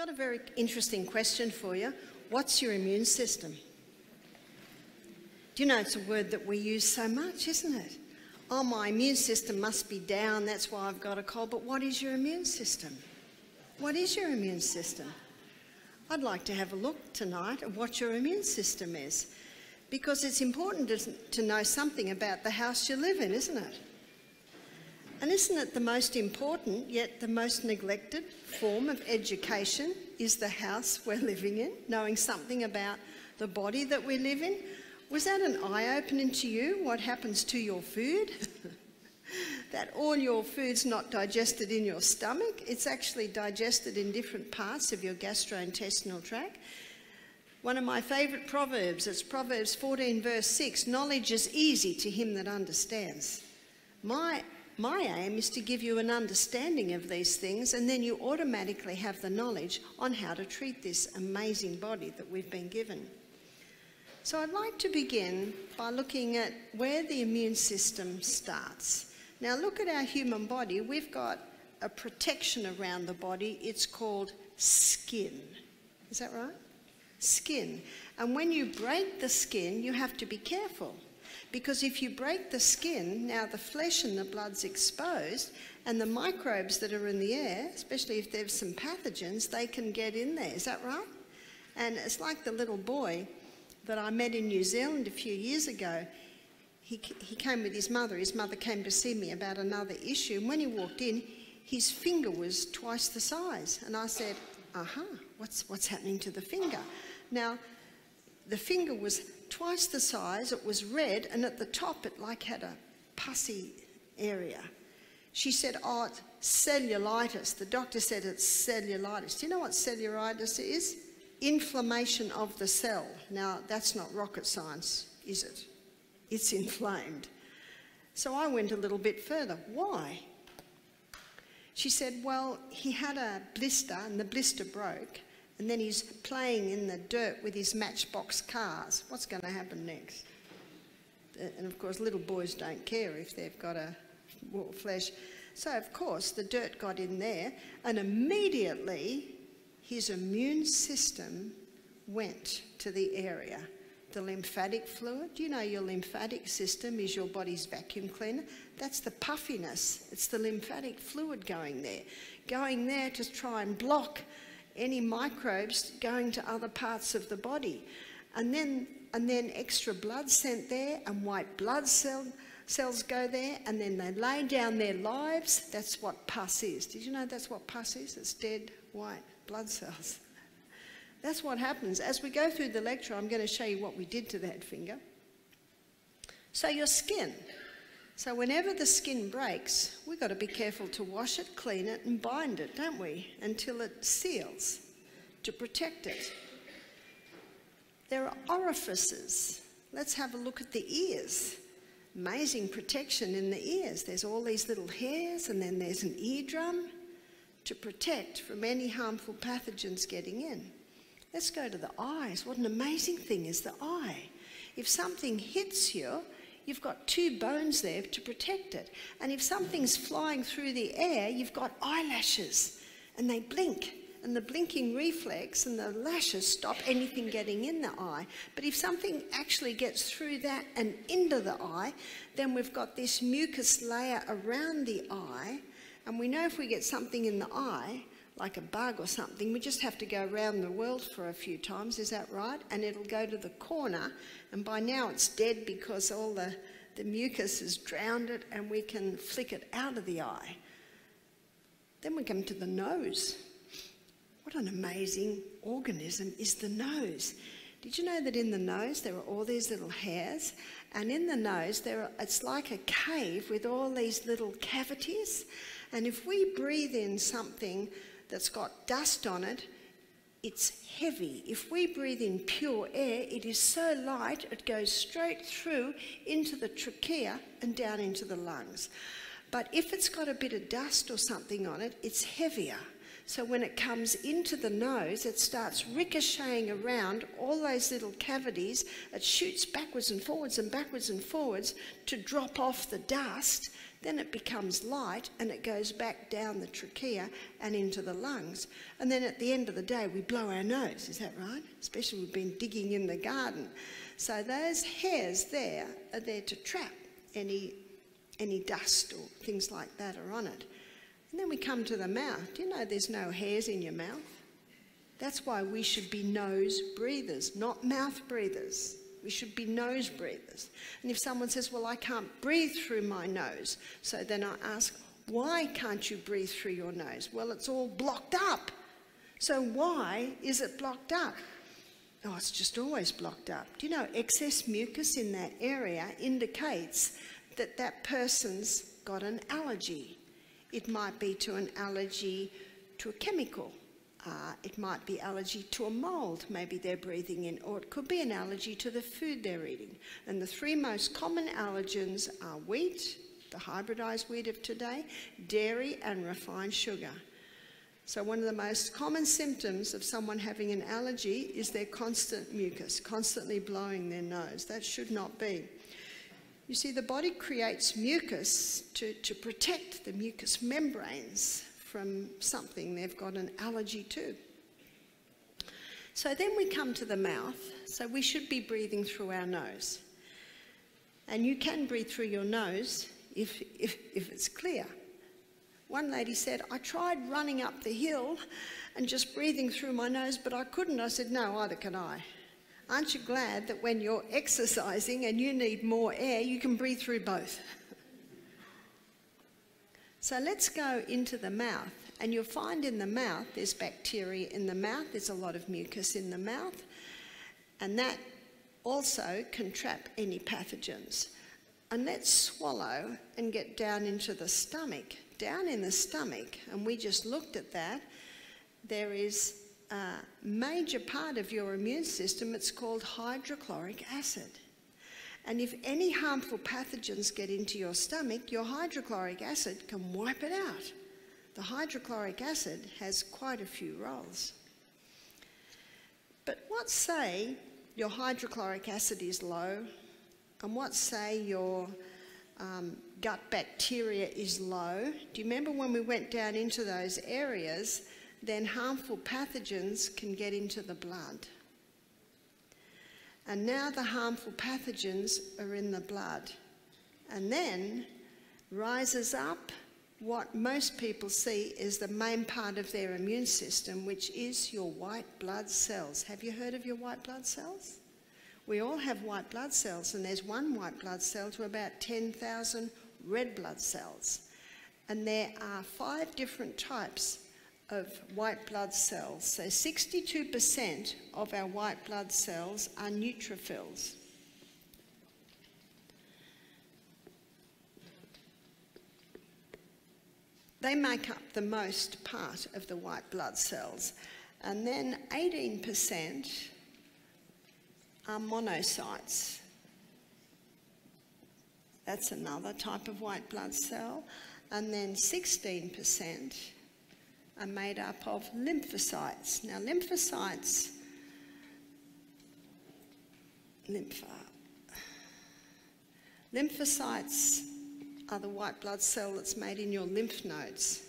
Got a very interesting question for you. What's your immune system? Do you know it's a word that we use so much, isn't it? Oh, my immune system must be down, that's why I've got a cold. But what is your immune system? What is your immune system? I'd like to have a look tonight at what your immune system is, because it's important to know something about the house you live in, isn't it? And isn't it the most important, yet the most neglected form of education is the house we're living in, knowing something about the body that we live in? Was that an eye-opener to you, what happens to your food? That all your food's not digested in your stomach, it's actually digested in different parts of your gastrointestinal tract. One of my favourite proverbs, it's Proverbs 14 verse 6, knowledge is easy to him that understands. My aim is to give you an understanding of these things, and then you automatically have the knowledge on how to treat this amazing body that we've been given. So I'd like to begin by looking at where the immune system starts. Now look at our human body. We've got a protection around the body. It's called skin. Is that right? Skin. And when you break the skin, you have to be careful. Because if you break the skin, now the flesh and the blood's exposed, and the microbes that are in the air, especially if there's some pathogens, they can get in there. Is that right? And it's like the little boy that I met in New Zealand a few years ago. He came with his mother. His mother came to see me about another issue. And when he walked in, his finger was twice the size. And I said, what's happening to the finger? Now, the finger was twice the size, it was red, and at the top it like had a pussy area. She said, oh, it's cellulitis. The doctor said it's cellulitis. Do you know what cellulitis is? Inflammation of the cell. Now, that's not rocket science, is it? It's inflamed. So I went a little bit further. Why? She said, well, he had a blister and the blister broke, and then he's playing in the dirt with his matchbox cars. What's going to happen next? And of course, little boys don't care if they've got a flesh. So of course, the dirt got in there, and immediately his immune system went to the area. The lymphatic fluid, do you know your lymphatic system is your body's vacuum cleaner? That's the puffiness. It's the lymphatic fluid going there to try and block any microbes going to other parts of the body. And then extra blood sent there, and white blood cells go there, and then they lay down their lives. That's what pus is. Did you know that's what pus is? It's dead white blood cells. That's what happens. As we go through the lecture, I'm going to show you what we did to that finger. So your skin. So whenever the skin breaks, we've got to be careful to wash it, clean it, and bind it, don't we? Until it seals, to protect it. There are orifices. Let's have a look at the ears. Amazing protection in the ears. There's all these little hairs, and then there's an eardrum to protect from any harmful pathogens getting in. Let's go to the eyes. What an amazing thing is the eye. If something hits you, you've got two bones there to protect it. And if something's flying through the air, you've got eyelashes, and they blink. And the blinking reflex and the lashes stop anything getting in the eye. But if something actually gets through that and into the eye, then we've got this mucus layer around the eye. And we know if we get something in the eye, like a bug or something, we just have to go around the world for a few times, is that right? And it'll go to the corner, and by now it's dead because all the mucus has drowned it, and we can flick it out of the eye. Then we come to the nose. What an amazing organism is the nose. Did you know that in the nose there are all these little hairs? And in the nose, it's like a cave with all these little cavities. And if we breathe in something that's got dust on it, it's heavy. If we breathe in pure air, it is so light it goes straight through into the trachea and down into the lungs. But if it's got a bit of dust or something on it, it's heavier. So when it comes into the nose, it starts ricocheting around all those little cavities. It shoots backwards and forwards and backwards and forwards to drop off the dust. Then it becomes light and it goes back down the trachea and into the lungs. And then at the end of the day, we blow our nose. Is that right? Especially we've been digging in the garden. So those hairs there are there to trap any dust or things like that are on it. And then we come to the mouth. Do you know there's no hairs in your mouth? That's why we should be nose breathers, not mouth breathers. We should be nose breathers. And if someone says, well, I can't breathe through my nose, so then I ask, why can't you breathe through your nose? Well, it's all blocked up. So why is it blocked up? Oh, it's just always blocked up. Do you know excess mucus in that area indicates that that person's got an allergy? It might be to an allergy to a chemical. It might be allergy to a mold, maybe they're breathing in, or it could be an allergy to the food they're eating. And the three most common allergens are wheat, the hybridized wheat of today, dairy and refined sugar. So one of the most common symptoms of someone having an allergy is their constant mucus, constantly blowing their nose. That should not be. You see, the body creates mucus to protect the mucous membranes from something they've got an allergy to. So then we come to the mouth. So we should be breathing through our nose. And you can breathe through your nose if it's clear. One lady said, I tried running up the hill and just breathing through my nose, but I couldn't. I said, no, either can I. Aren't you glad that when you're exercising and you need more air, you can breathe through both? So let's go into the mouth, and you'll find in the mouth there's bacteria in the mouth, there's a lot of mucus in the mouth, and that also can trap any pathogens. And let's swallow and get down into the stomach. Down in the stomach, and we just looked at that, there is a major part of your immune system, it's called hydrochloric acid. And if any harmful pathogens get into your stomach, your hydrochloric acid can wipe it out. The hydrochloric acid has quite a few roles. But what say your hydrochloric acid is low, and what say your gut bacteria is low? Do you remember when we went down into those areas, then harmful pathogens can get into the blood. And now the harmful pathogens are in the blood. And then rises up what most people see is the main part of their immune system, which is your white blood cells. Have you heard of your white blood cells? We all have white blood cells, and there's one white blood cell to about 10,000 red blood cells. And there are 5 different types of white blood cells. So 62% of our white blood cells are neutrophils. They make up the most part of the white blood cells. And then 18% are monocytes. That's another type of white blood cell. And then 16% are made up of lymphocytes. Now lymphocytes are the white blood cell that's made in your lymph nodes.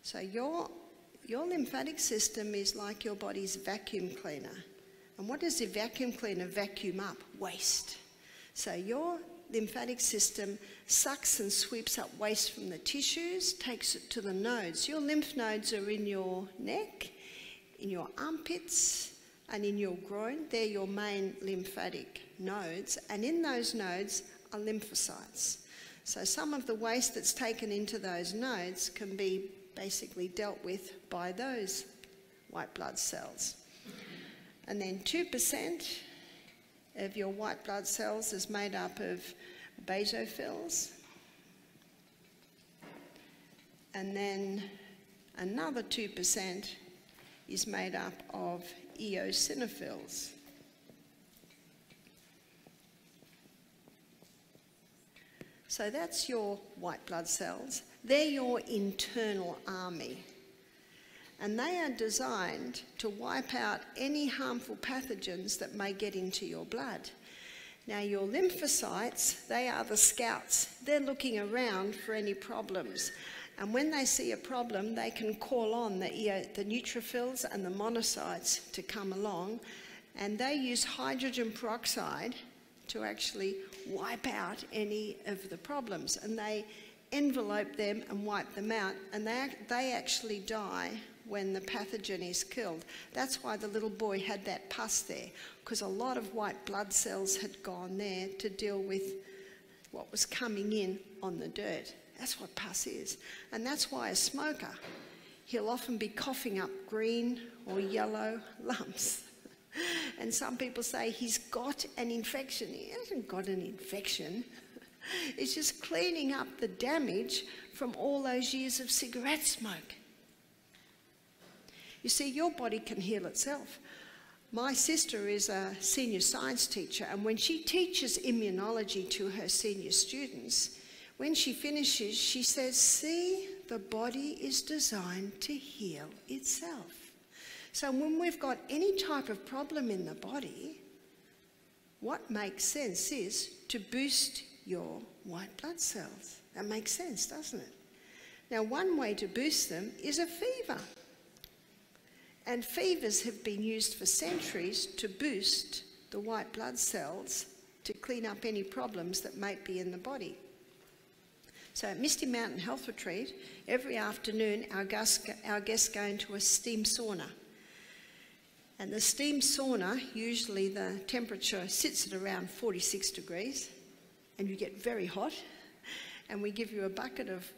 So your lymphatic system is like your body's vacuum cleaner. And what does the vacuum cleaner vacuum up? Waste. So your lymphatic system sucks and sweeps up waste from the tissues, takes it to the nodes. Your lymph nodes are in your neck, in your armpits, and in your groin. They're your main lymphatic nodes, and in those nodes are lymphocytes. So some of the waste that's taken into those nodes can be basically dealt with by those white blood cells. And then 2% of your white blood cells is made up of basophils. And then another 2% is made up of eosinophils. So that's your white blood cells. They're your internal army. and they are designed to wipe out any harmful pathogens that may get into your blood. Now, your lymphocytes, they are the scouts. They're looking around for any problems. And when they see a problem, they can call on the neutrophils and the monocytes to come along, and they use hydrogen peroxide to actually wipe out any of the problems. And they envelope them and wipe them out, and they actually die when the pathogen is killed. That's why the little boy had that pus there, because a lot of white blood cells had gone there to deal with what was coming in on the dirt. That's what pus is. And that's why a smoker, he'll often be coughing up green or yellow lumps. And some people say he's got an infection. He hasn't got an infection. It's just cleaning up the damage from all those years of cigarette smoke. You see, your body can heal itself. My sister is a senior science teacher, and when she teaches immunology to her senior students, when she finishes, she says, see, the body is designed to heal itself. So when we've got any type of problem in the body, what makes sense is to boost your white blood cells. That makes sense, doesn't it? Now, one way to boost them is a fever. And fevers have been used for centuries to boost the white blood cells to clean up any problems that might be in the body. So at Misty Mountain Health Retreat, every afternoon our guests go into a steam sauna. And the steam sauna, usually the temperature sits at around 46 degrees, and you get very hot. And we give you a bucket of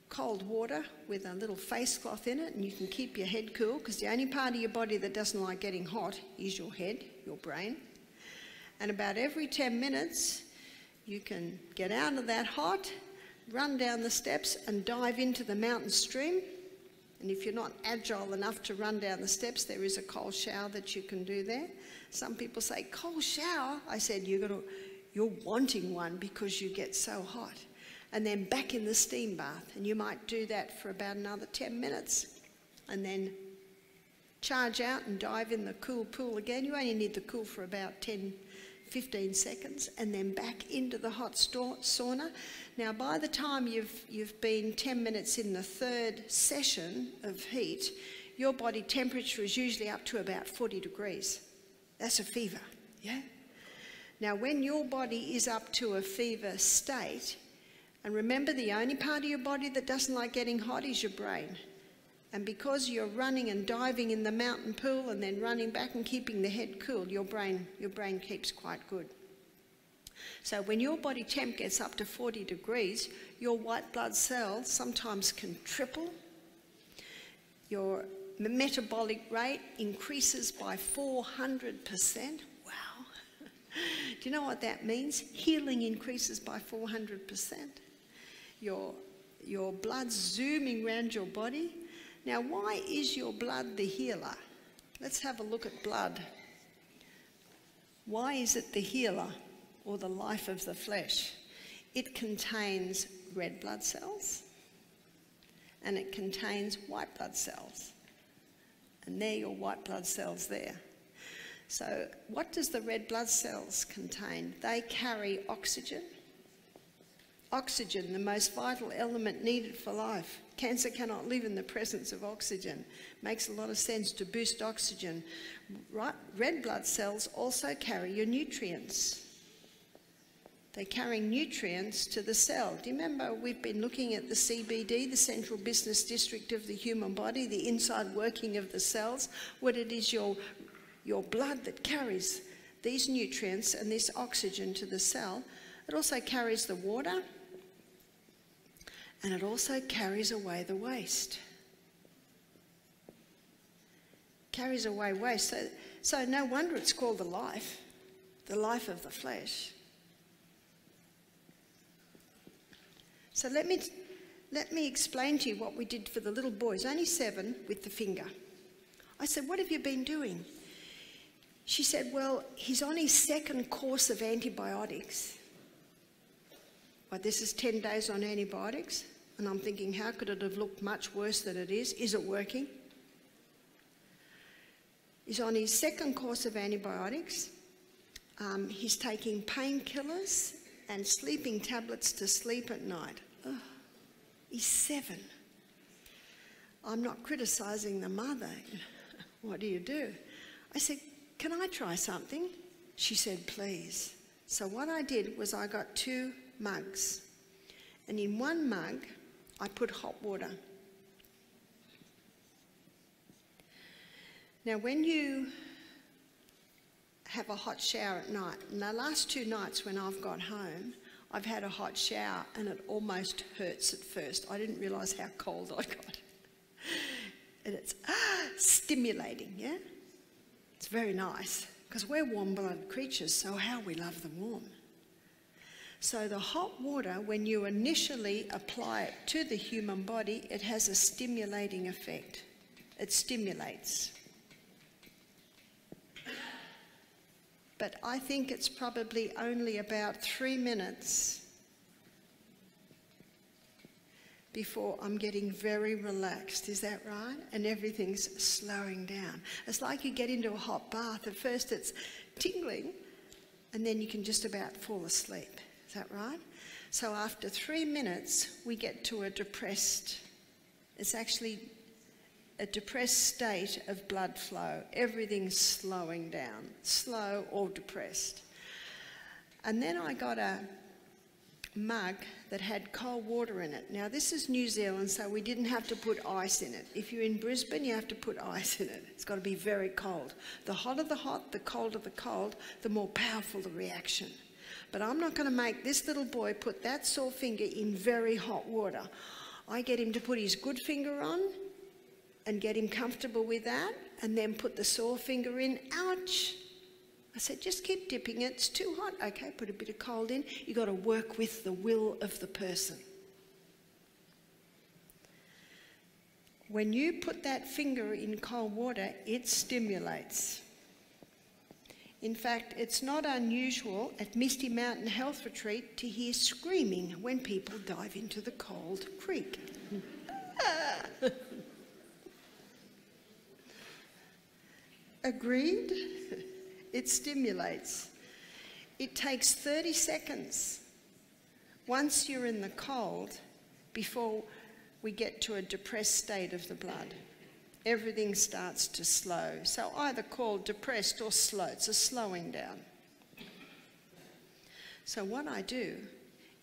cold water with a little face cloth in it, and you can keep your head cool, because the only part of your body that doesn't like getting hot is your head, your brain. And about every 10 minutes, you can get out of that hot, run down the steps and dive into the mountain stream. And if you're not agile enough to run down the steps, there is a cold shower that you can do there. Some people say, cold shower? I said, you're wanting one because you get so hot. And then back in the steam bath, and you might do that for about another 10 minutes, and then charge out and dive in the cool pool again. You only need the cool for about 10-15 seconds, and then back into the hot sauna. Now, by the time you've been 10 minutes in the third session of heat, your body temperature is usually up to about 40 degrees. That's a fever, yeah? Now, when your body is up to a fever state, and remember, the only part of your body that doesn't like getting hot is your brain. And because you're running and diving in the mountain pool and then running back and keeping the head cool, your brain keeps quite good. So when your body temp gets up to 40 degrees, your white blood cells sometimes can triple. Your metabolic rate increases by 400%. Wow. Do you know what that means? Healing increases by 400%. Your blood's zooming around your body. Now, why is your blood the healer? Let's have a look at blood. Why is it the healer or the life of the flesh? It contains red blood cells and it contains white blood cells. And they're your white blood cells there. So what does the red blood cells contain? They carry oxygen. Oxygen, the most vital element needed for life. Cancer cannot live in the presence of oxygen. Makes a lot of sense to boost oxygen. Red blood cells also carry your nutrients. They're carrying nutrients to the cell. Do you remember we've been looking at the CBD, the central business district of the human body, the inside working of the cells? What it is your blood that carries these nutrients and this oxygen to the cell. It also carries the water, and it also carries away the waste. Carries away waste. So no wonder it's called the life of the flesh. So let me explain to you what we did for the little boys, only 7, with the finger. I said, what have you been doing? She said, well, he's on his 2nd course of antibiotics. Well, this is 10 days on antibiotics. And I'm thinking, how could it have looked much worse than it is? Is it working? He's on his second course of antibiotics. He's taking painkillers and sleeping tablets to sleep at night. Oh, he's 7. I'm not criticising the mother. What do you do? I said, can I try something? She said, please. So what I did was I got 2 mugs. And in one mug, I put hot water. Now, when you have a hot shower at night, and the last 2 nights when I've got home, I've had a hot shower and it almost hurts at first. I didn't realise how cold I got. And it's stimulating, yeah? It's very nice, because we're warm-blooded creatures, so how we love the warm. So the hot water, when you initially apply it to the human body, it has a stimulating effect. It stimulates. But I think it's probably only about 3 minutes before I'm getting very relaxed. Is that right? And everything's slowing down. It's like you get into a hot bath. At first it's tingling, and then you can just about fall asleep. Is that right? So after 3 minutes, we get to a depressed, it's actually a depressed state of blood flow. Everything's slowing down, slow or depressed. And then I got a mug that had cold water in it. Now this is New Zealand, so we didn't have to put ice in it. If you're in Brisbane, you have to put ice in it. It's got to be very cold. The hotter the hot, the colder the cold, the more powerful the reaction. But I'm not going to make this little boy put that sore finger in very hot water. I get him to put his good finger on and get him comfortable with that, and then put the sore finger in. Ouch! I said, just keep dipping it. It's too hot. Okay, put a bit of cold in. You've got to work with the will of the person. When you put that finger in cold water, it stimulates. In fact, it's not unusual at Misty Mountain Health Retreat to hear screaming when people dive into the cold creek. Agreed? It stimulates. It takes 30 seconds once you're in the cold before we get to a depressed state of the blood. Everything starts to slow. So either called depressed or slow. It's a slowing down. So what I do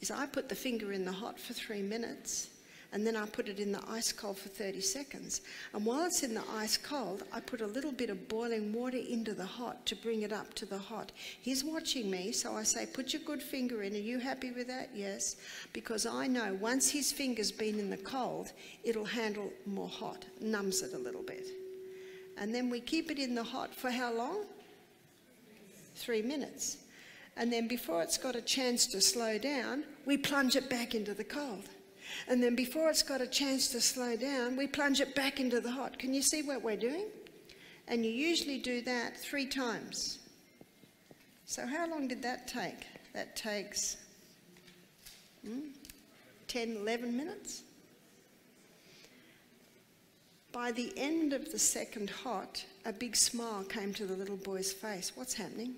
is I put the finger in the hot for 3 minutes, and then I put it in the ice cold for 30 seconds. And while it's in the ice cold, I put a little bit of boiling water into the hot to bring it up to the hot. He's watching me, so I say, put your good finger in. Are you happy with that? Yes. Because I know once his finger's been in the cold, it'll handle more hot, numbs it a little bit. And then we keep it in the hot for how long? 3 minutes. And then before it's got a chance to slow down, we plunge it back into the cold. And then before it's got a chance to slow down, we plunge it back into the hot. Can you see what we're doing? And you usually do that 3 times. So how long did that take? That takes 10, 11 minutes. By the end of the second hot, a big smile came to the little boy's face. What's happening?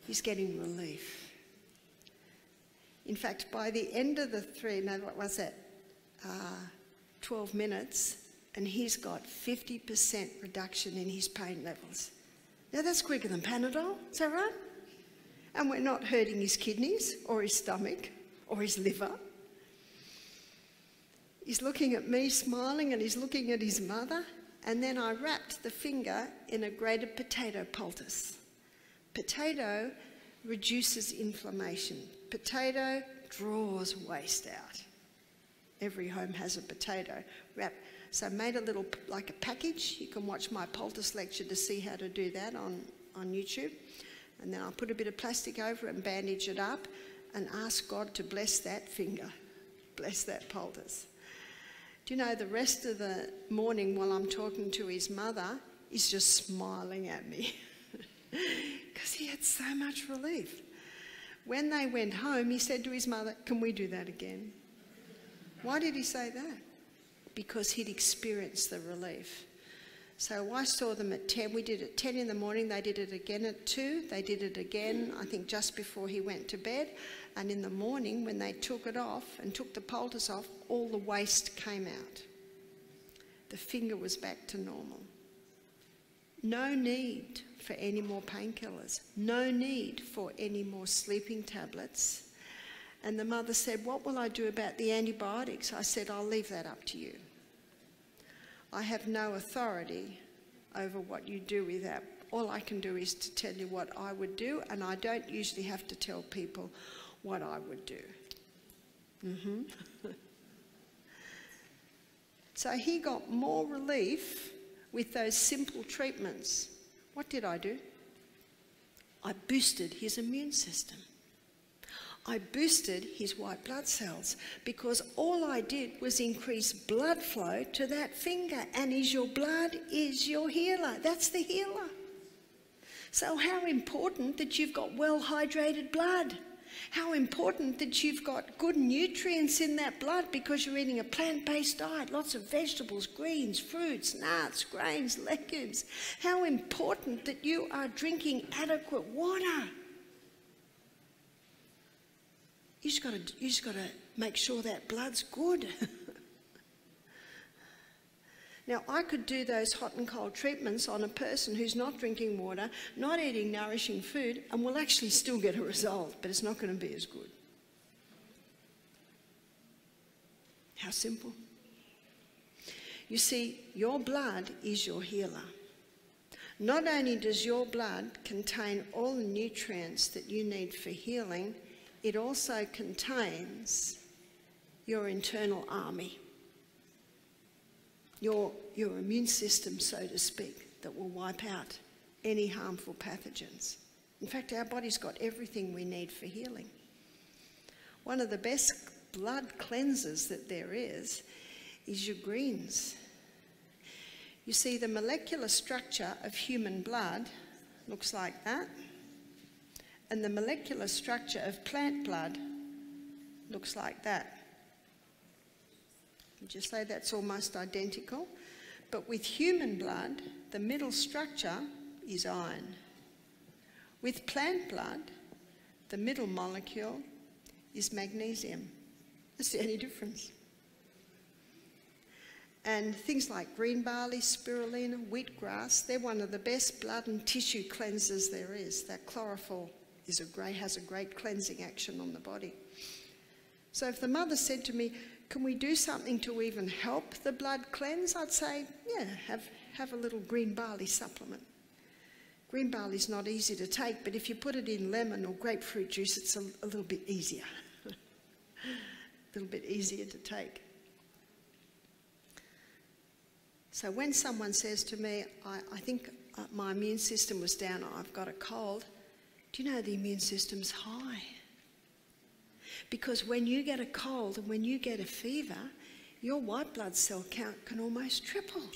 He's getting relief. In fact, by the end of the 12 minutes, and he's got 50% reduction in his pain levels. Now that's quicker than Panadol, is that right? And we're not hurting his kidneys or his stomach or his liver. He's looking at me smiling, and he's looking at his mother, and then I wrapped the finger in a grated potato poultice. Potato reduces inflammation. Potato draws waste out. Every home has a potato wrap. So I made a little, like a package. You can watch my poultice lecture to see how to do that on YouTube. And then I'll put a bit of plastic over it and bandage it up and ask God to bless that finger, bless that poultice. Do you know, the rest of the morning while I'm talking to his mother, he's just smiling at me because he had so much relief. When they went home, he said to his mother, can we do that again? Why did he say that? Because he'd experienced the relief. So I saw them at 10. We did it at 10 in the morning. They did it again at 2. They did it again, I think, just before he went to bed. And in the morning, when they took it off and took the poultice off, all the waste came out. The finger was back to normal. No need for any more painkillers. No need for any more sleeping tablets. And the mother said, "What will I do about the antibiotics?" I said, "I'll leave that up to you. I have no authority over what you do with that. All I can do is to tell you what I would do, and I don't usually have to tell people what I would do." So he got more relief with those simple treatments. What did I do? I boosted his immune system. I boosted his white blood cells, because all I did was increase blood flow to that finger. And your blood is your healer. That's the healer. So how important that you've got well-hydrated blood. How important that you've got good nutrients in that blood because you're eating a plant-based diet, lots of vegetables, greens, fruits, nuts, grains, legumes. How important that you are drinking adequate water. You just got to make sure that blood's good. Now, I could do those hot and cold treatments on a person who's not drinking water, not eating nourishing food, and will actually still get a result, but it's not going to be as good. How simple. You see, your blood is your healer. Not only does your blood contain all the nutrients that you need for healing, it also contains your internal army, your immune system, so to speak, that will wipe out any harmful pathogens. In fact, our body's got everything we need for healing. One of the best blood cleansers that there is your greens. You see, the molecular structure of human blood looks like that. And the molecular structure of plant blood looks like that. Would you say that's almost identical? But with human blood, the middle structure is iron. With plant blood, the middle molecule is magnesium. That's the only difference. And things like green barley, spirulina, wheatgrass, they're one of the best blood and tissue cleansers there is. That chlorophyll has a great cleansing action on the body. So if the mother said to me, "Can we do something to even help the blood cleanse?" I'd say, yeah, have a little green barley supplement. Green barley's not easy to take, but if you put it in lemon or grapefruit juice, it's a little bit easier. A little bit easier to take. So when someone says to me, I think my immune system was down, I've got a cold, do you know the immune system's high? Because when you get a cold and when you get a fever, your white blood cell count can almost triple.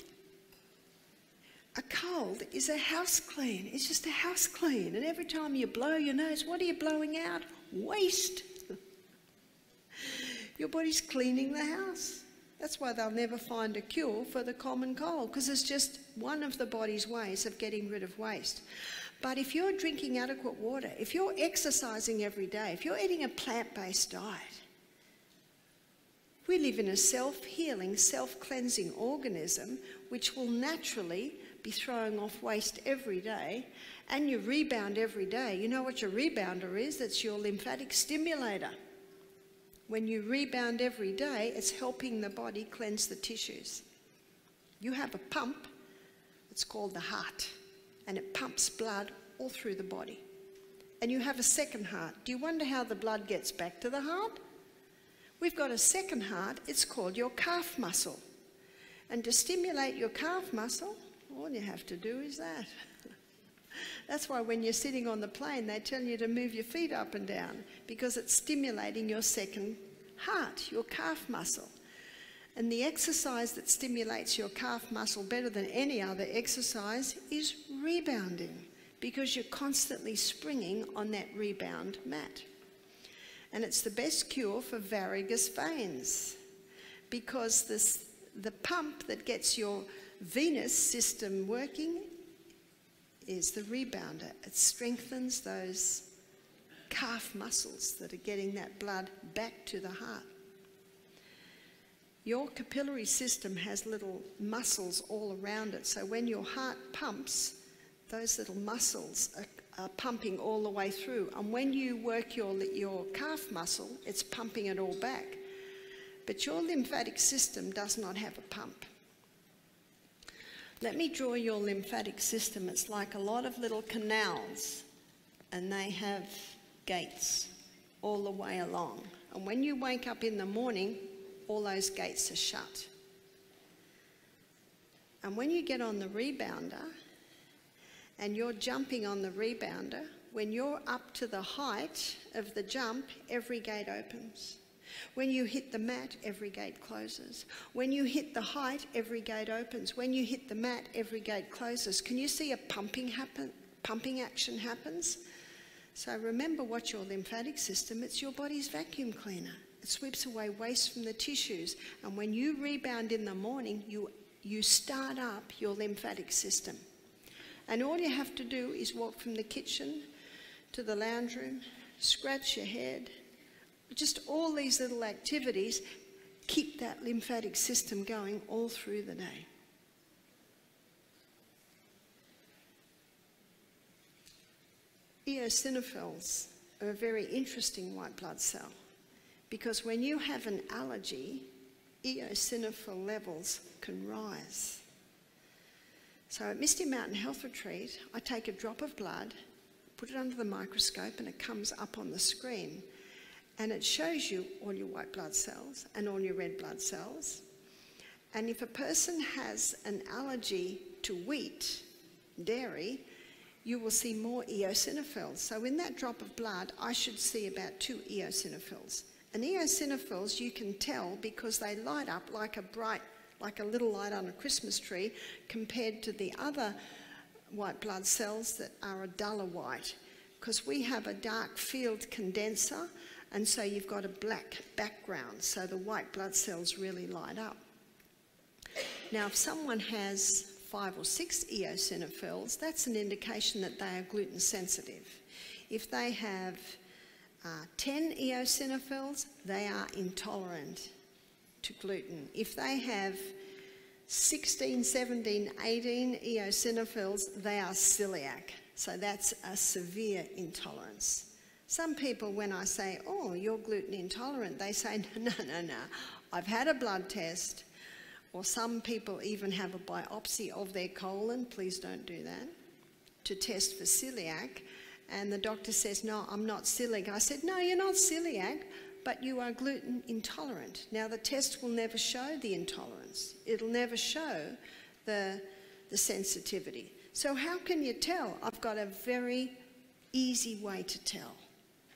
A cold is a house clean. It's just a house clean. And every time you blow your nose, what are you blowing out? Waste. Your body's cleaning the house. That's why they'll never find a cure for the common cold, because it's just one of the body's ways of getting rid of waste. But if you're drinking adequate water, if you're exercising every day, if you're eating a plant-based diet, we live in a self-healing, self-cleansing organism which will naturally be throwing off waste every day, and you rebound every day. You know what your rebounder is? That's your lymphatic stimulator. When you rebound every day, it's helping the body cleanse the tissues. You have a pump, it's called the heart, and it pumps blood all through the body. And you have a second heart. Do you wonder how the blood gets back to the heart? We've got a second heart, it's called your calf muscle. And to stimulate your calf muscle, all you have to do is that. That's why when you're sitting on the plane, they tell you to move your feet up and down, because it's stimulating your second heart, your calf muscle. And the exercise that stimulates your calf muscle better than any other exercise is rebounding, because you're constantly springing on that rebound mat. And it's the best cure for varicose veins, because the pump that gets your venous system working is the rebounder. It strengthens those calf muscles that are getting that blood back to the heart. Your capillary system has little muscles all around it, so when your heart pumps, those little muscles are pumping all the way through, and when you work your calf muscle, it's pumping it all back. But your lymphatic system does not have a pump. Let me draw your lymphatic system. It's like a lot of little canals, and they have gates all the way along. And when you wake up in the morning, all those gates are shut. And when you get on the rebounder, and you're jumping on the rebounder, when you're up to the height of the jump, every gate opens. When you hit the mat, every gate closes. When you hit the height, every gate opens. When you hit the mat, every gate closes. Can you see a pumping action happens? So remember what your lymphatic system, it's your body's vacuum cleaner. It sweeps away waste from the tissues. And when you rebound in the morning, you start up your lymphatic system. And all you have to do is walk from the kitchen to the lounge room, scratch your head. Just all these little activities keep that lymphatic system going all through the day. Eosinophils are a very interesting white blood cell, because when you have an allergy, eosinophil levels can rise. So at Misty Mountain Health Retreat, I take a drop of blood, put it under the microscope, and it comes up on the screen. And it shows you all your white blood cells and all your red blood cells. And if a person has an allergy to wheat, dairy, you will see more eosinophils. So in that drop of blood, I should see about 2 eosinophils. And eosinophils you can tell because they light up like a little light on a Christmas tree, compared to the other white blood cells that are a duller white. Because we have a dark field condenser, and so you've got a black background, so the white blood cells really light up. Now, if someone has 5 or 6 eosinophils, that's an indication that they are gluten sensitive. If they have 10 eosinophils, they are intolerant to gluten. If they have 16, 17, 18 eosinophils, they are celiac. So that's a severe intolerance. Some people, when I say, oh, you're gluten intolerant, they say, no, I've had a blood test. Or some people even have a biopsy of their colon, please don't do that, to test for celiac. And the doctor says, no, I'm not celiac. I said, no, you're not celiac, but you are gluten intolerant. Now, the test will never show the intolerance. It'll never show the sensitivity. So how can you tell? I've got a very easy way to tell.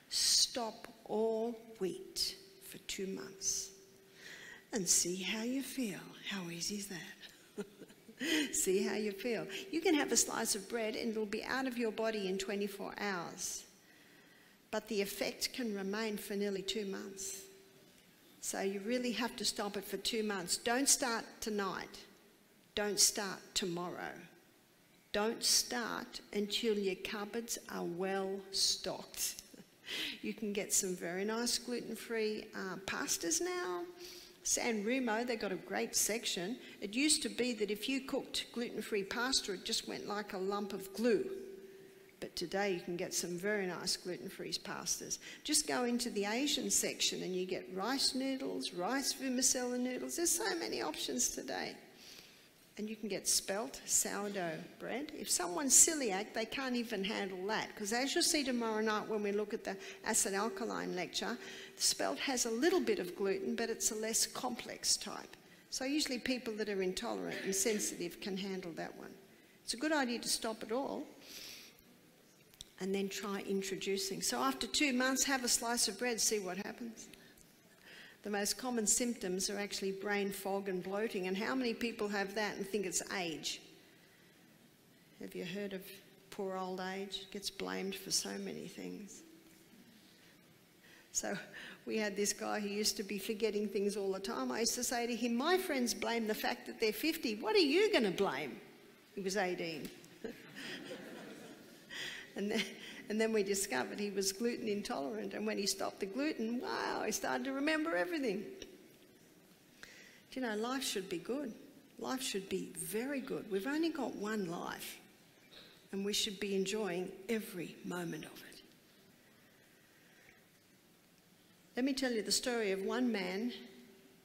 Stop all wheat for 2 months and see how you feel. How easy is that? See how you feel. You can have a slice of bread and it'll be out of your body in 24 hours. But the effect can remain for nearly 2 months. So you really have to stop it for 2 months. Don't start tonight. Don't start tomorrow. Don't start until your cupboards are well stocked. You can get some very nice gluten-free pastas now. San Remo, they've got a great section. It used to be that if you cooked gluten-free pasta, it just went like a lump of glue. But today you can get some very nice gluten-free pastas. Just go into the Asian section and you get rice noodles, rice vermicelli noodles. There's so many options today. And you can get spelt sourdough bread. If someone's celiac, they can't even handle that. Because as you'll see tomorrow night when we look at the acid alkaline lecture, the spelt has a little bit of gluten, but it's a less complex type. So usually people that are intolerant and sensitive can handle that one. It's a good idea to stop it all and then try introducing. So after 2 months, have a slice of bread, see what happens. The most common symptoms are actually brain fog and bloating. And how many people have that and think it's age? Have you heard of poor old age? It gets blamed for so many things. So we had this guy who used to be forgetting things all the time. I used to say to him, my friends blame the fact that they're 50. What are you going to blame? He was 18. And then we discovered he was gluten intolerant. And when he stopped the gluten, wow, he started to remember everything. Do you know, life should be good. Life should be very good. We've only got one life, and we should be enjoying every moment of it. Let me tell you the story of one man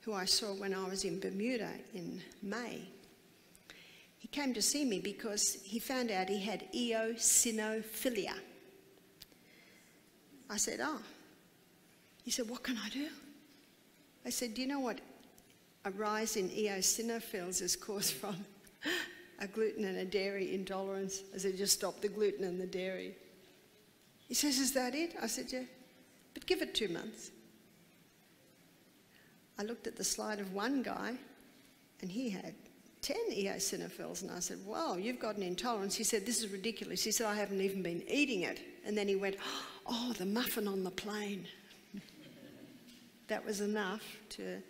who I saw when I was in Bermuda in May. He came to see me because he found out he had eosinophilia. I said, oh. He said, what can I do? I said, do you know what a rise in eosinophils is caused from? A gluten and a dairy intolerance. I said, just stop the gluten and the dairy. He says, is that it? I said, yeah, but give it 2 months. I looked at the slide of one guy, and he had 10 eosinophils, and I said, wow, you've got an intolerance. He said, this is ridiculous. He said, I haven't even been eating it. And then he went, oh, the muffin on the plane. That was enough to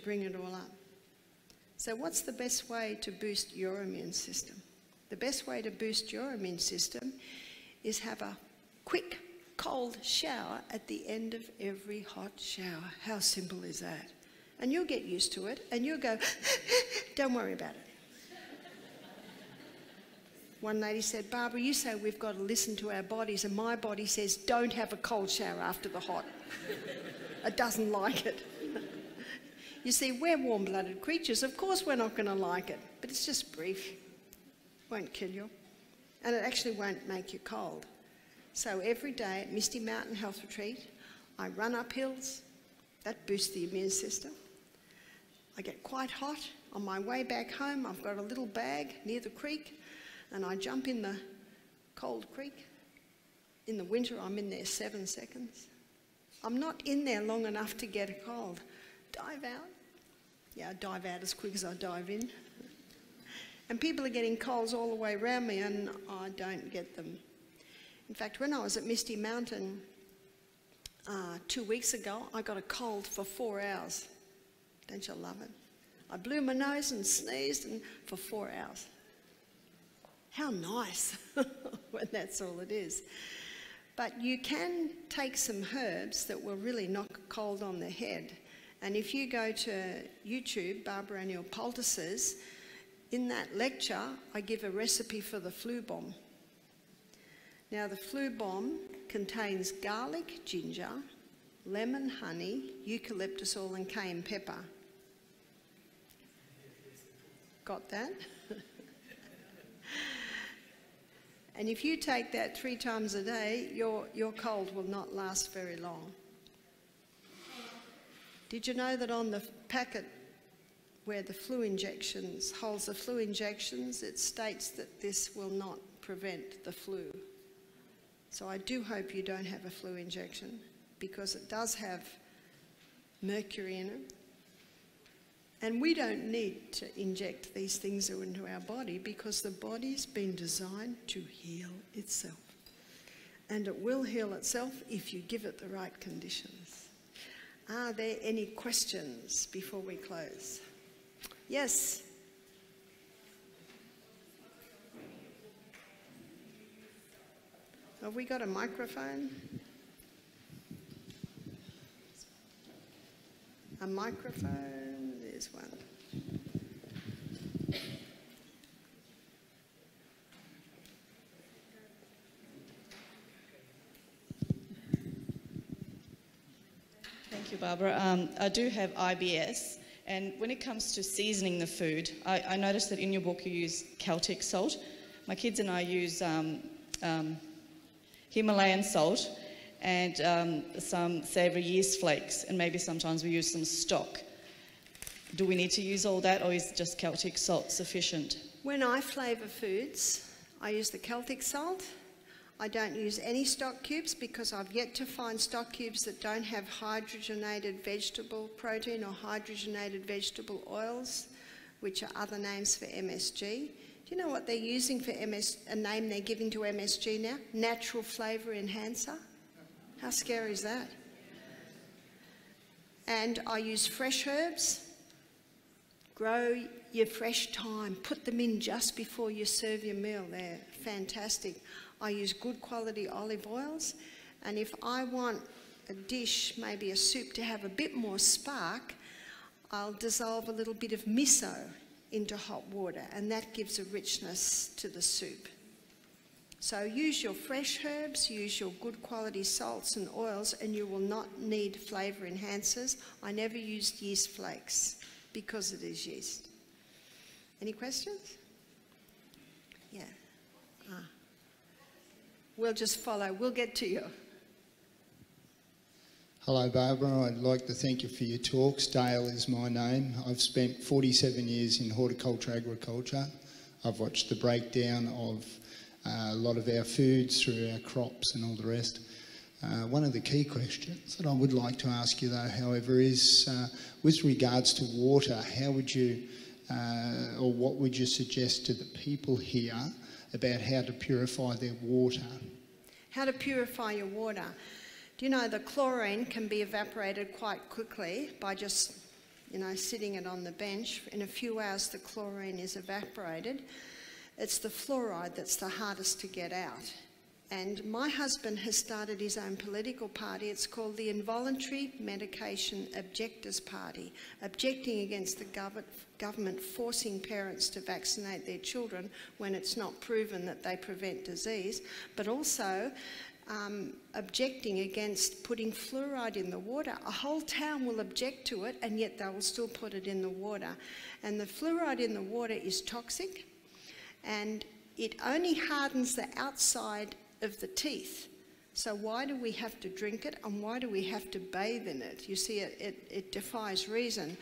bring it all up. So what's the best way to boost your immune system? The best way to boost your immune system is have a quick cold shower at the end of every hot shower. How simple is that? And you'll get used to it, and you'll go, don't worry about it. One lady said, Barbara, you say we've got to listen to our bodies, and my body says, don't have a cold shower after the hot. It doesn't like it. You see, we're warm-blooded creatures. Of course we're not going to like it, but it's just brief. It won't kill you. And it actually won't make you cold. So every day at Misty Mountain Health Retreat, I run up hills. That boosts the immune system. I get quite hot. On my way back home, I've got a little bag near the creek, and I jump in the cold creek. In the winter, I'm in there 7 seconds. I'm not in there long enough to get a cold. Dive out. Yeah, I dive out as quick as I dive in. And people are getting colds all the way around me, and I don't get them. In fact, when I was at Misty Mountain 2 weeks ago, I got a cold for 4 hours. Don't you love it? I blew my nose and sneezed and for 4 hours. How nice when that's all it is. But you can take some herbs that will really knock a cold on the head. And if you go to YouTube, Barbara O'Neill poultices, in that lecture, I give a recipe for the flu bomb. Now, the flu bomb contains garlic, ginger, lemon, honey, eucalyptus oil, and cayenne pepper. Got that? And if you take that 3 times a day, your cold will not last very long. Did you know that on the packet where the flu injections holds the flu injections, it states that this will not prevent the flu? So I do hope you don't have a flu injection, because it does have mercury in it. And we don't need to inject these things into our body, because the body's been designed to heal itself. And it will heal itself if you give it the right conditions. Are there any questions before we close? Yes. Have we got a microphone? A microphone, there's one. Thank you, Barbara. I do have IBS, and when it comes to seasoning the food, I noticed that in your book you use Celtic salt. My kids and I use Himalayan salt and some savoury yeast flakes, and maybe sometimes we use some stock. Do we need to use all that, or is just Celtic salt sufficient? When I flavour foods, I use the Celtic salt. I don't use any stock cubes, because I've yet to find stock cubes that don't have hydrogenated vegetable protein or hydrogenated vegetable oils, which are other names for MSG. Do you know what they're using for a name they're giving to MSG now? Natural flavour enhancer. How scary is that? And I use fresh herbs. Grow your fresh thyme. Put them in just before you serve your meal. They're fantastic. I use good quality olive oils. And if I want a dish, maybe a soup, to have a bit more spark, I'll dissolve a little bit of miso into hot water, and that gives a richness to the soup. So use your fresh herbs, use your good quality salts and oils, and you will not need flavour enhancers. I never used yeast flakes because it is yeast. Any questions? Yeah. We'll just follow. We'll get to you. Hello Barbara, I'd like to thank you for your talks. Dale is my name. I've spent 47 years in horticulture, agriculture. I've watched the breakdown of a lot of our foods through our crops and all the rest. One of the key questions that I would like to ask you though, however, is with regards to water, how would you, or what would you suggest to the people here about how to purify their water? How to purify your water? Do you know the chlorine can be evaporated quite quickly by just, sitting it on the bench. In a few hours the chlorine is evaporated. It's the fluoride that's the hardest to get out. And my husband has started his own political party. It's called the Involuntary Medication Objectors Party, objecting against the government forcing parents to vaccinate their children when it's not proven that they prevent disease, but also objecting against putting fluoride in the water. A whole town will object to it, and yet they will still put it in the water. And the fluoride in the water is toxic, and it only hardens the outside of the teeth. So why do we have to drink it, and why do we have to bathe in it? You see, it defies reason.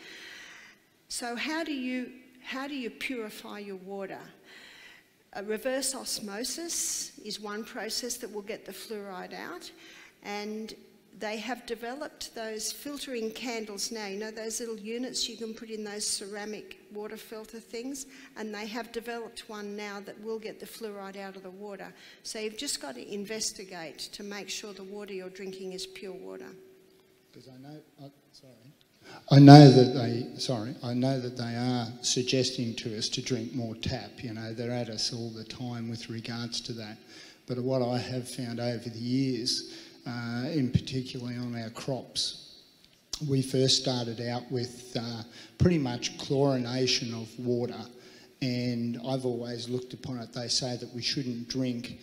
So how do you purify your water? Reverse osmosis is one process that will get the fluoride out, and they have developed those filtering candles now, those little units you can put in those ceramic water filter things, and they have developed one now that will get the fluoride out of the water. So you've just got to investigate to make sure the water you're drinking is pure water. Because I know that they are suggesting to us to drink more tap. They're at us all the time with regards to that. But what I have found over the years, in particular on our crops, we first started out with pretty much chlorination of water, and I've always looked upon it. They say that we shouldn't drink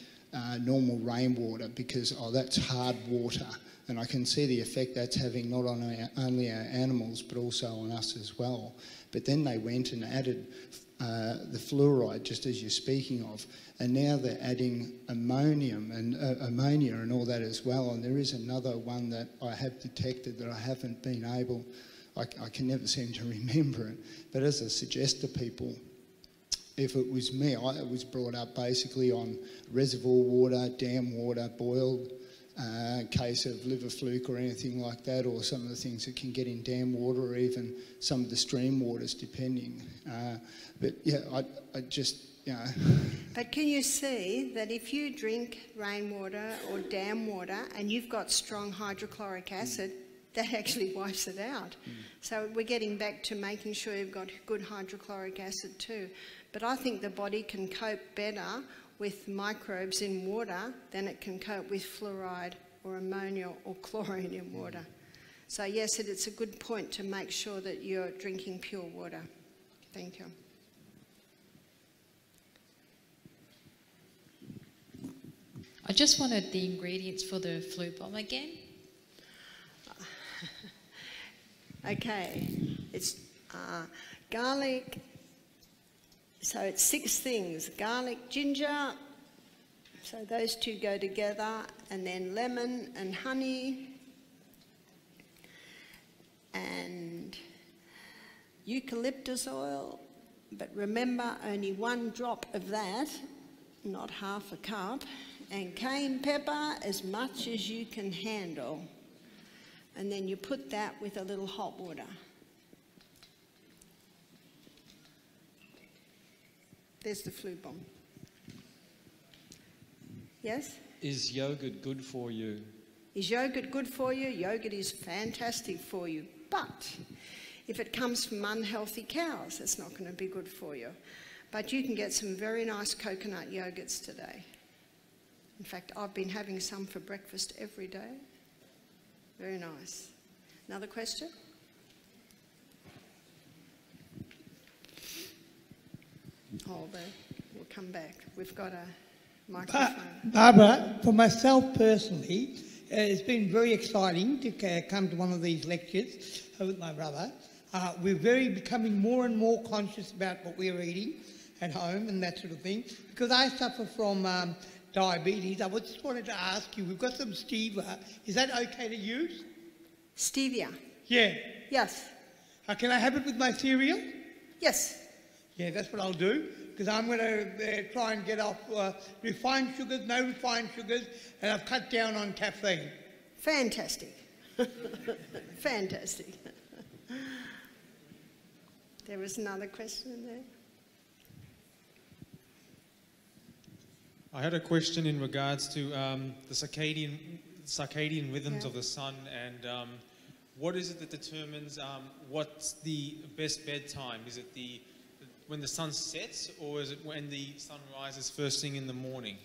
normal rainwater because that's hard water. And I can see the effect that's having not on only our animals but also on us as well. But then they went and added the fluoride, just as you're speaking of, and now they're adding ammonia and all that as well. And there is another one that I have detected that I haven't been able, I can never seem to remember it. But as I suggest to people, if it was me, I was brought up basically on reservoir water, dam water, boiled, case of liver fluke or anything like that, or some of the things that can get in dam water, or even some of the stream waters, depending. But yeah, I just, But can you see that if you drink rainwater or dam water and you've got strong hydrochloric acid, that actually wipes it out. So we're getting back to making sure you've got good hydrochloric acid too. But I think the body can cope better with microbes in water than it can cope with fluoride or ammonia or chlorine in water. So yes, it's a good point to make sure that you're drinking pure water. Thank you. I just wanted the ingredients for the flu bomb again. Okay, it's garlic. So it's 6 things: garlic, ginger, so those two go together, and then lemon and honey, and eucalyptus oil, but remember only 1 drop of that, not half a cup, and cayenne pepper, as much as you can handle. And then you put that with a little hot water. There's the flu bomb. Yes? Is yogurt good for you? Is yogurt good for you? Yogurt is fantastic for you. But if it comes from unhealthy cows, it's not going to be good for you. But you can get some very nice coconut yogurts today. In fact, I've been having some for breakfast every day. Very nice. Another question? Hold on, we'll come back. We've got a microphone. Barbara, for myself personally, it's been very exciting to come to one of these lectures with my brother. We're becoming more and more conscious about what we're eating at home and that sort of thing. Because I suffer from diabetes, I just wanted to ask you, we've got some stevia. Is that okay to use? Stevia? Yeah. Yes. Can I have it with my cereal? Yes. Yeah, that's what I'll do, because I'm going to try and get off refined sugars, no refined sugars, and I've cut down on caffeine. Fantastic. Fantastic. There was another question there. I had a question in regards to the circadian rhythms of the sun, and what is it that determines what's the best bedtime? Is it when the sun sets, or is it when the sun rises first thing in the morning?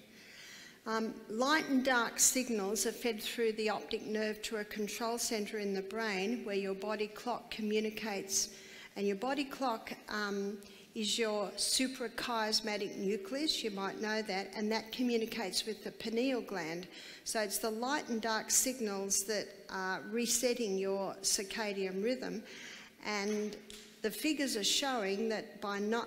Light and dark signals are fed through the optic nerve to a control centre in the brain where your body clock communicates. And your body clock is your suprachiasmatic nucleus, you might know that, and that communicates with the pineal gland. So it's the light and dark signals that are resetting your circadian rhythm. And the figures are showing that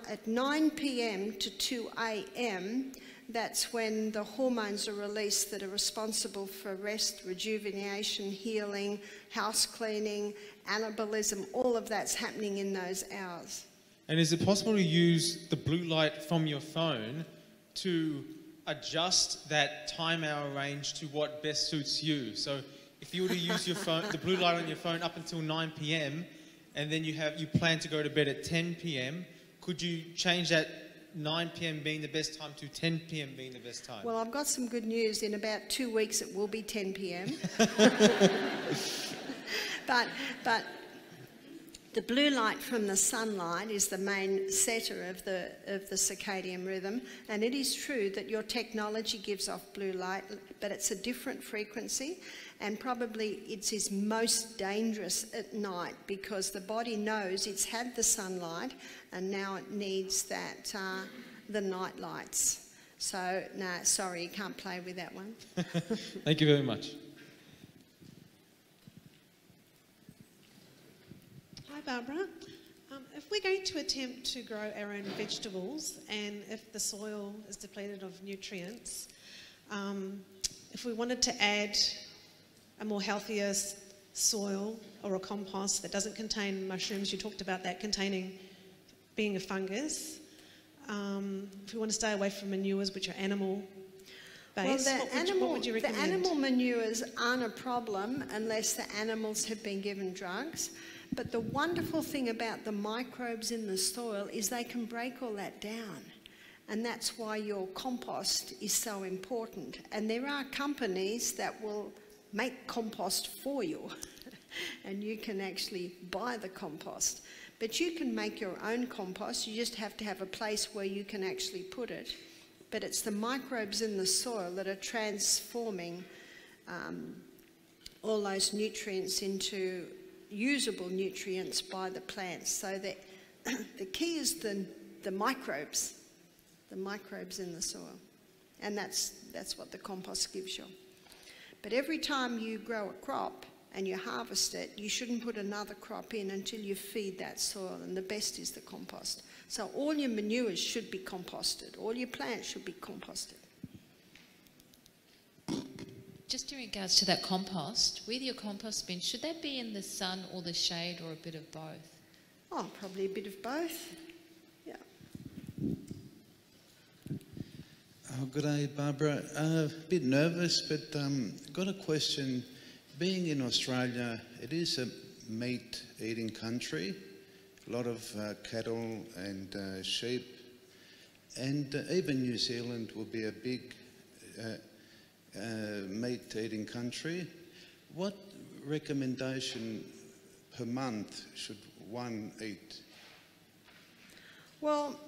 at 9 p.m. to 2 a.m, that's when the hormones are released that are responsible for rest, rejuvenation, healing, house cleaning, anabolism, all of that's happening in those hours. And is it possible to use the blue light from your phone to adjust that time hour range to what best suits you? So if you were to use your phone, the blue light on your phone up until 9 p.m, and then you plan to go to bed at 10 p.m, could you change that 9 p.m. being the best time to 10 p.m. being the best time? Well, I've got some good news. In about 2 weeks it will be 10 p.m. But the blue light from the sunlight is the main setter of the circadian rhythm, and it is true that your technology gives off blue light, but it's a different frequency, and probably it is most dangerous at night because the body knows it's had the sunlight and now it needs that the night lights. So no, sorry, you can't play with that one. Thank you very much. Hi Barbara. If we're going to attempt to grow our own vegetables and if the soil is depleted of nutrients, if we wanted to add a more healthier soil or a compost that doesn't contain mushrooms, you talked about that being a fungus. If we want to stay away from manures which are animal based, what would you recommend? The animal manures aren't a problem unless the animals have been given drugs. But the wonderful thing about the microbes in the soil is they can break all that down. And that's why your compost is so important. And there are companies that will make compost for you. And you can actually buy the compost. But you can make your own compost. You just have to have a place where you can actually put it. But it's the microbes in the soil that are transforming all those nutrients into usable nutrients by the plants. So that the key is the microbes in the soil. And that's what the compost gives you. But every time you grow a crop and you harvest it, you shouldn't put another crop in until you feed that soil, and the best is the compost. So all your manures should be composted. All your plants should be composted. Just in regards to that compost, with your compost bin, should that be in the sun or the shade or a bit of both? Oh, probably a bit of both. Yeah. Oh, good day, Barbara. A bit nervous, but got a question. Being in Australia, it is a meat-eating country. A lot of cattle and sheep, and even New Zealand will be a big meat-eating country. What recommendation per month should one eat? Well,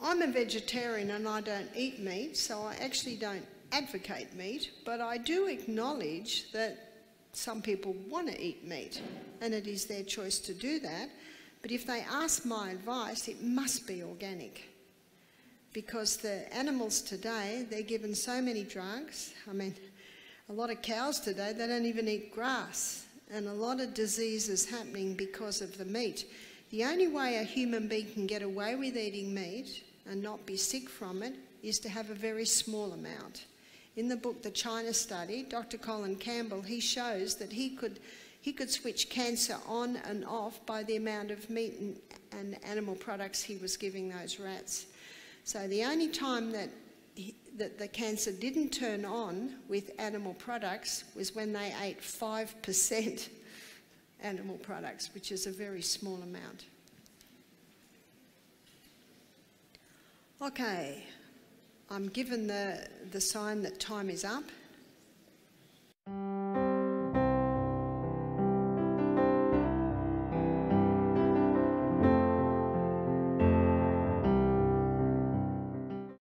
I'm a vegetarian and I don't eat meat, so I actually don't advocate meat, but I do acknowledge that some people want to eat meat and it is their choice to do that. But if they ask my advice, it must be organic. Because the animals today, they're given so many drugs. I mean, a lot of cows today, they don't even eat grass. And a lot of diseases happening because of the meat. The only way a human being can get away with eating meat and not be sick from it is to have a very small amount. In the book, The China Study, Dr. Colin Campbell, he shows that he could switch cancer on and off by the amount of meat and animal products he was giving those rats. So the only time that the cancer didn't turn on with animal products was when they ate 5% animal products, which is a very small amount. Okay, I'm given the sign that time is up.